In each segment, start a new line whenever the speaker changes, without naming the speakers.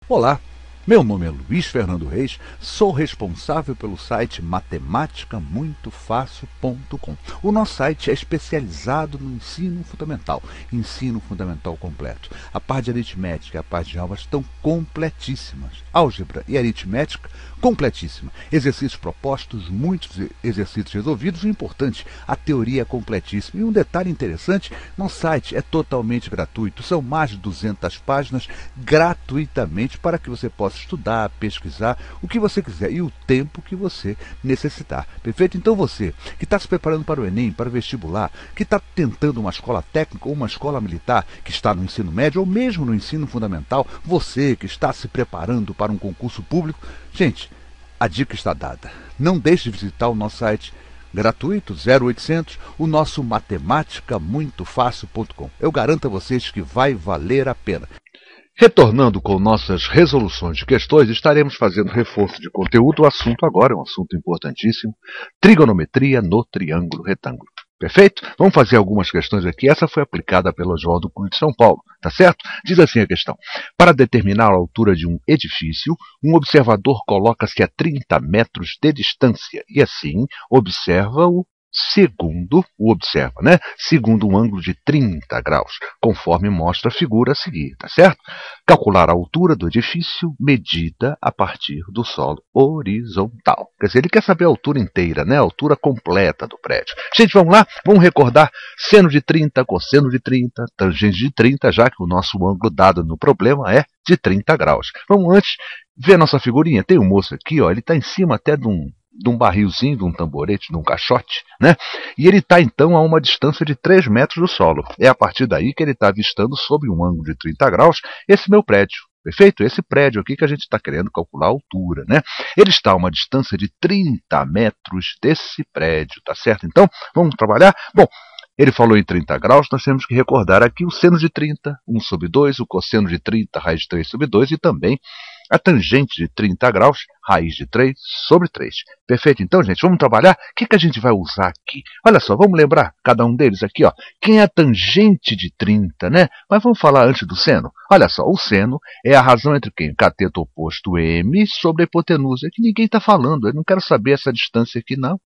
Olá, meu nome é Luiz Fernando Reis, sou responsável pelo site matematicamuitofácil.com. O nosso site é especializado no ensino fundamental completo. A parte de aritmética e a parte de álgebra estão completíssimas. Álgebra e aritmética, completíssima. Exercícios propostos, muitos exercícios resolvidos e, importante, a teoria é completíssima. E um detalhe interessante, nosso site é totalmente gratuito. São mais de 200 páginas gratuitamente para que você possa estudar, pesquisar, o que você quiser e o tempo que você necessitar. Perfeito? Então você que está se preparando para o Enem, para o vestibular, que está tentando uma escola técnica ou uma escola militar, que está no ensino médio ou mesmo no ensino fundamental, você que está se preparando para um concurso público, gente, a dica está dada. Não deixe de visitar o nosso site gratuito 0800, o nosso matematicamuitofácil.com. Eu garanto a vocês que vai valer a pena. Retornando com nossas resoluções de questões, estaremos fazendo reforço de conteúdo. O assunto agora é um assunto importantíssimo: trigonometria no triângulo retângulo. Perfeito? Vamos fazer algumas questões aqui. Essa foi aplicada pelo Oswaldo Cruz de São Paulo, tá certo? Diz assim a questão: para determinar a altura de um edifício, um observador coloca-se a 30 metros de distância e assim observa-o segundo um ângulo de 30 graus, conforme mostra a figura a seguir, tá certo? Calcular a altura do edifício medida a partir do solo horizontal. Quer dizer, ele quer saber a altura inteira, né? A altura completa do prédio. Gente, vamos lá? Vamos recordar seno de 30, cosseno de 30, tangente de 30, já que o nosso ângulo dado no problema é de 30 graus. Vamos antes ver a nossa figurinha. Tem um moço aqui, ó, ele está em cima até de um barrilzinho, de um tamborete, de um caixote, né? E ele está, então, a uma distância de 3 metros do solo. É a partir daí que ele está avistando, sob um ângulo de 30 graus, esse meu prédio. Perfeito? Esse prédio aqui que a gente está querendo calcular a altura, né? Ele está a uma distância de 30 metros desse prédio, tá certo? Então, vamos trabalhar? Bom, ele falou em 30 graus, nós temos que recordar aqui o seno de 30, 1 sobre 2, o cosseno de 30, raiz de 3 sobre 2 e também a tangente de 30 graus, raiz de 3 sobre 3. Perfeito? Então, gente, vamos trabalhar? O que a gente vai usar aqui? Olha só, vamos lembrar cada um deles aqui, ó. Quem é a tangente de 30, né? Mas vamos falar antes do seno. Olha só, o seno é a razão entre quem? Cateto oposto M sobre a hipotenusa. É que ninguém está falando, eu não quero saber essa distância aqui, não.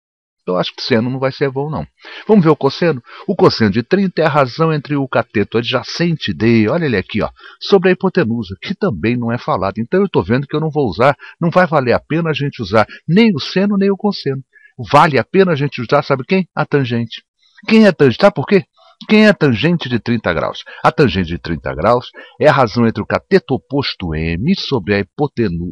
Eu acho que o seno não vai ser bom, não. Vamos ver o cosseno? O cosseno de 30 é a razão entre o cateto adjacente D, olha ele aqui, ó, sobre a hipotenusa, que também não é falado. Então eu estou vendo que eu não vou usar, não vai valer a pena a gente usar nem o seno nem o cosseno. Vale a pena a gente usar, sabe quem? A tangente. Quem é a tangente? Sabe por quê? Quem é a tangente de 30 graus? A tangente de 30 graus é a razão entre o cateto oposto M sobre a hipotenusa,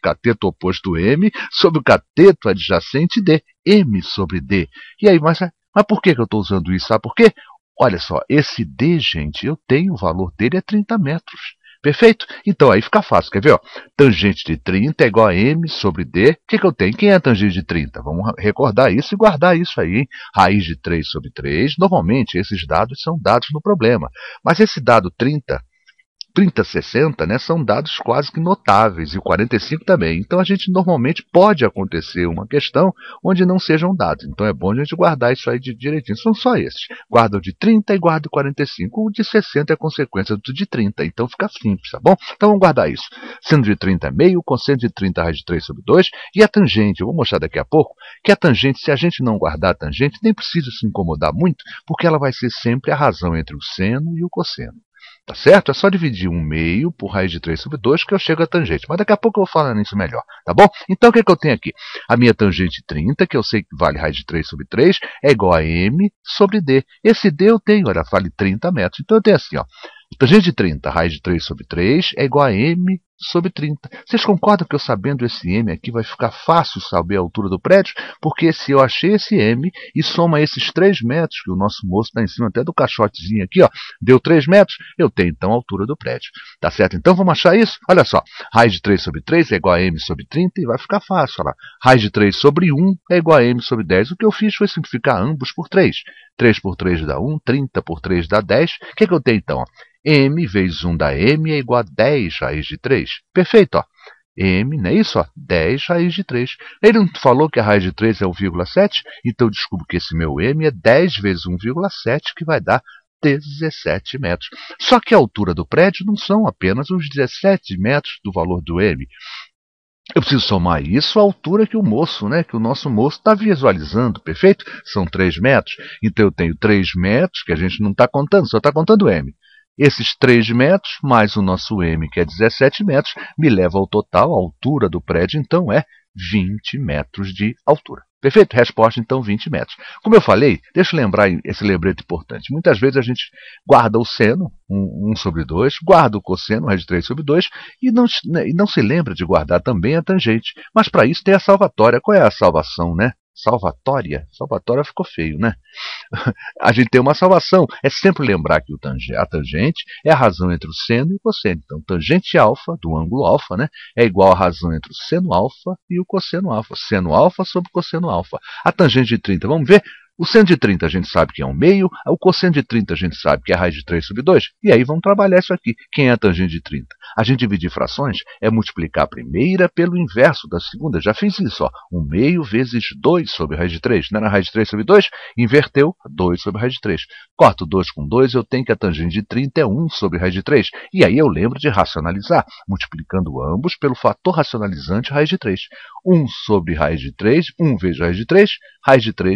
cateto oposto M sobre o cateto adjacente D, M sobre D. E aí, mas por que eu estou usando isso? Sabe por quê? Olha só, esse D, gente, eu tenho o valor dele é 30 metros. Perfeito? Então aí fica fácil, quer ver? Ó? Tangente de 30 é igual a M sobre D. O que eu tenho? Quem é a tangente de 30? Vamos recordar isso e guardar isso aí, hein? Raiz de 3 sobre 3. Normalmente esses dados são dados no problema. Mas esse dado 30, 60, né, são dados quase que notáveis, e o 45 também. Então a gente normalmente pode acontecer uma questão onde não sejam dados. Então é bom a gente guardar isso aí direitinho. São só esses. Guarda o de 30 e guarda o 45. O de 60 é consequência do de 30. Então fica simples, tá bom? Então vamos guardar isso. Seno de 30 é meio, cosseno de 30 raiz de 3 sobre 2. E a tangente, eu vou mostrar daqui a pouco, que a tangente, se a gente não guardar a tangente, nem precisa se incomodar muito, porque ela vai ser sempre a razão entre o seno e o cosseno. Tá certo? É só dividir 1 meio por raiz de 3 sobre 2 que eu chego à tangente. Mas daqui a pouco eu vou falar nisso melhor. Tá bom? Então o que eu tenho aqui? A minha tangente 30, que eu sei que vale raiz de 3 sobre 3, é igual a M sobre D. Esse D eu tenho, olha, vale 30 metros. Então eu tenho assim, ó. Tangente de 30, raiz de 3 sobre 3, é igual a M sobre 30. Vocês concordam que eu sabendo esse M aqui vai ficar fácil saber a altura do prédio? Porque se eu achei esse M e soma esses 3 metros, que o nosso moço está em cima até do caixotezinho aqui, ó, deu 3 metros, eu tenho então a altura do prédio. Tá certo? Então vamos achar isso? Olha só, raiz de 3 sobre 3 é igual a M sobre 30 e vai ficar fácil. Olha lá. Raiz de 3 sobre 1 é igual a M sobre 10. O que eu fiz foi simplificar ambos por 3. 3 por 3 dá 1, 30 por 3 dá 10. O que eu tenho então? Ó? M vezes 1 da M é igual a 10 raiz de 3. Perfeito, ó. M, não é isso? Ó, 10 raiz de 3. Ele não falou que a raiz de 3 é 1,7? Então eu descubro que esse meu M é 10 vezes 1,7, que vai dar 17 metros. Só que a altura do prédio não são apenas os 17 metros do valor do M. Eu preciso somar isso à altura que o nosso moço está visualizando, perfeito? São 3 metros. Então eu tenho 3 metros, que a gente não está contando, só está contando M. Esses 3 metros, mais o nosso M, que é 17 metros, me leva ao total, a altura do prédio, então, é 20 metros de altura. Perfeito? Resposta, então, 20 metros. Como eu falei, deixa eu lembrar esse lembrete importante. Muitas vezes a gente guarda o seno, 1 sobre 2, guarda o cosseno, raiz de 3 sobre 2, e não se lembra de guardar também a tangente. Mas para isso tem a salvatória. Qual é a salvação, né? Salvatória? Salvatória ficou feio, né? A gente tem uma salvação. É sempre lembrar que a tangente é a razão entre o seno e o cosseno. Então, tangente alfa do ângulo alfa, né, é igual à razão entre o seno alfa e o cosseno alfa. Seno alfa sobre cosseno alfa. A tangente de 30, vamos ver? O seno de 30 a gente sabe que é 1/2, o cosseno de 30 a gente sabe que é a raiz de 3 sobre 2, e aí vamos trabalhar isso aqui. Quem é a tangente de 30? A gente dividir frações é multiplicar a primeira pelo inverso da segunda. Já fiz isso, ó. 1/2 vezes 2 sobre raiz de 3. Não era raiz de 3 sobre 2? Inverteu, 2 sobre raiz de 3. Corto 2 com 2, eu tenho que a tangente de 30 é 1 sobre raiz de 3. E aí eu lembro de racionalizar, multiplicando ambos pelo fator racionalizante raiz de 3. 1 sobre raiz de 3, 1 vezes raiz de 3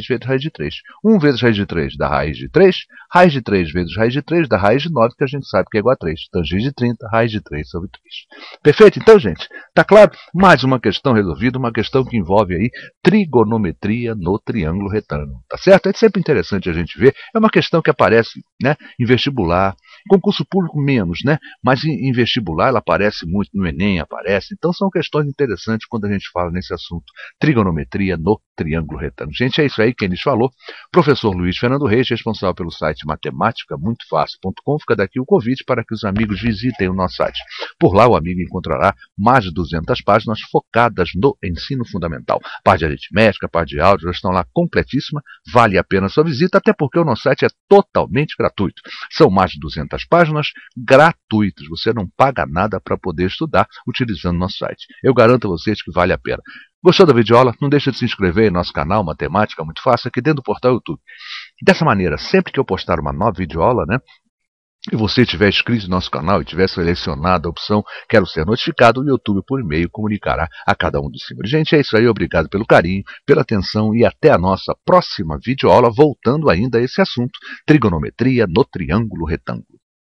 vezes raiz de 3. 1 vezes raiz de 3 dá raiz de 3, raiz de 3 vezes raiz de 3 dá raiz de 9, que a gente sabe que é igual a 3. Tangente de 30, raiz de 3 sobre 3. Perfeito? Então, gente, tá claro? Mais uma questão resolvida, uma questão que envolve aí trigonometria no triângulo retângulo. Tá certo? É sempre interessante a gente ver. É uma questão que aparece, né, em vestibular, concurso público menos, né? Mas em vestibular ela aparece muito, no Enem aparece. Então são questões interessantes quando a gente fala nesse assunto. Trigonometria no triângulo retângulo. Gente, é isso aí quem lhes falou. Professor Luiz Fernando Reis, responsável pelo site matemáticamuitofácil.com. Fica daqui o convite para que os amigos visitem o nosso site. Por lá o amigo encontrará mais de 200 páginas focadas no ensino fundamental. Parte de aritmética, parte de áudio, já estão lá completíssima. Vale a pena a sua visita, até porque o nosso site é totalmente gratuito. São mais de 200 páginas gratuitas. Você não paga nada para poder estudar utilizando nosso site. Eu garanto a vocês que vale a pena. Gostou da videoaula? Não deixe de se inscrever em nosso canal Matemática Muito Fácil aqui dentro do portal YouTube. Dessa maneira, sempre que eu postar uma nova videoaula, né, e você estiver inscrito no nosso canal e tiver selecionado a opção Quero Ser Notificado, o YouTube por e-mail comunicará a cada um dos senhores. Gente, é isso aí. Obrigado pelo carinho, pela atenção e até a nossa próxima videoaula, voltando ainda a esse assunto, trigonometria no triângulo retângulo.